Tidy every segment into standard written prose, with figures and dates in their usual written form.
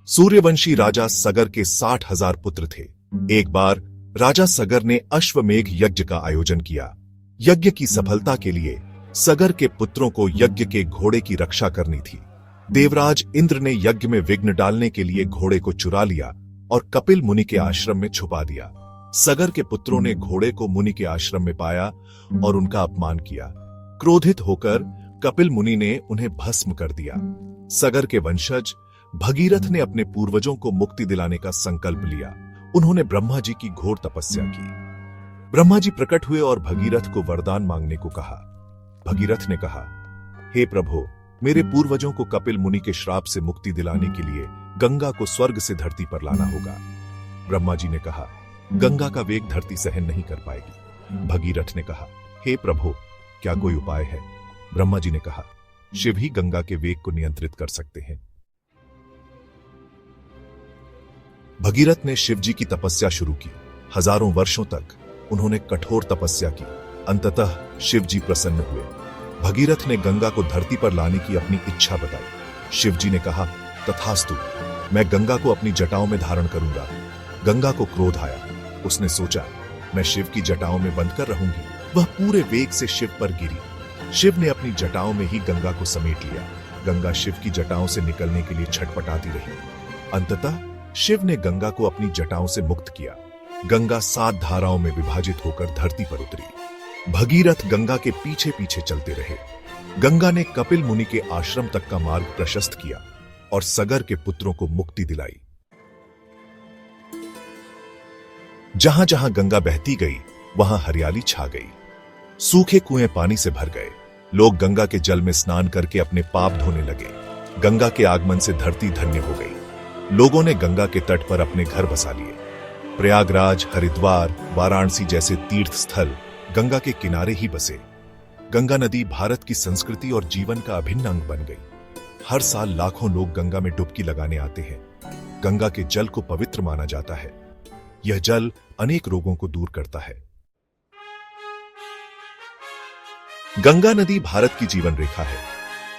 सूर्यवंशी राजा सगर के 60,000 पुत्र थे। एक बार राजा सगर ने अश्वमेघ यज्ञ का आयोजन किया। यज्ञ की सफलता के लिए सगर के पुत्रों को यज्ञ के घोड़े की रक्षा करनी थी। देवराज इंद्र ने यज्ञ में विघ्न डालने के लिए घोड़े को चुरा लिया और कपिल मुनि के आश्रम में छुपा दिया। सगर के पुत्रों ने घोड़े को मुनि के आश्रम में पाया और उनका अपमान किया। क्रोधित होकर कपिल मुनि ने उन्हें भस्म कर दिया। सगर के वंशज भगीरथ ने अपने पूर्वजों को मुक्ति दिलाने का संकल्प लिया। उन्होंने ब्रह्मा जी की घोर तपस्या की। ब्रह्मा जी प्रकट हुए और भगीरथ को वरदान मांगने को कहा। भगीरथ ने कहा, हे प्रभु, मेरे पूर्वजों को कपिल मुनि के श्राप से मुक्ति दिलाने के लिए गंगा को स्वर्ग से धरती पर लाना होगा। ब्रह्मा जी ने कहा, गंगा का वेग धरती सहन नहीं कर पाएगी। भगीरथ ने कहा, हे प्रभु, क्या कोई उपाय है? ब्रह्मा जी ने कहा, शिव ही गंगा के वेग को नियंत्रित कर सकते हैं। भगीरथ ने शिव जी की तपस्या शुरू की। हजारों वर्षों तक उन्होंने कठोर तपस्या की। अंततः शिव जी प्रसन्न हुए। भगीरथ ने गंगा को धरती पर लाने की अपनी इच्छा बताई। शिव जी ने कहा, तथास्तु, मैं गंगा को अपनी जटाओं में धारण करूंगा। गंगा को क्रोध आया। उसने सोचा, मैं शिव की जटाओं में बंद कर रहूंगी। वह पूरे वेग से शिव पर गिरी। शिव ने अपनी जटाओं में ही गंगा को समेट लिया। गंगा शिव की जटाओं से निकलने के लिए छटपटाती रही। अंततः शिव ने गंगा को अपनी जटाओं से मुक्त किया। गंगा 7 धाराओं में विभाजित होकर धरती पर उतरी। भगीरथ गंगा के पीछे पीछे चलते रहे। गंगा ने कपिल मुनि के आश्रम तक का मार्ग प्रशस्त किया और सगर के पुत्रों को मुक्ति दिलाई। जहां जहां गंगा बहती गई, वहां हरियाली छा गई। सूखे कुएं पानी से भर गए। लोग गंगा के जल में स्नान करके अपने पाप धोने लगे। गंगा के आगमन से धरती धन्य हो गई। लोगों ने गंगा के तट पर अपने घर बसा लिए। प्रयागराज, हरिद्वार, वाराणसी जैसे तीर्थ स्थल गंगा के किनारे ही बसे। गंगा नदी भारत की संस्कृति और जीवन का अभिन्न अंग बन गई। हर साल लाखों लोग गंगा में डुबकी लगाने आते हैं। गंगा के जल को पवित्र माना जाता है। यह जल अनेक रोगों को दूर करता है। गंगा नदी भारत की जीवन रेखा है।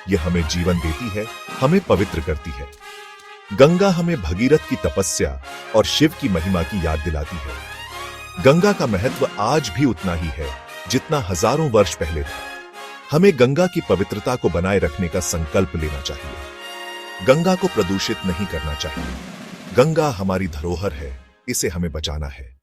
यह हमें जीवन देती है, हमें पवित्र करती है। गंगा हमें भगीरथ की तपस्या और शिव की महिमा की याद दिलाती है। गंगा का महत्व आज भी उतना ही है जितना हजारों वर्ष पहले था। हमें गंगा की पवित्रता को बनाए रखने का संकल्प लेना चाहिए। गंगा को प्रदूषित नहीं करना चाहिए। गंगा हमारी धरोहर है, इसे हमें बचाना है।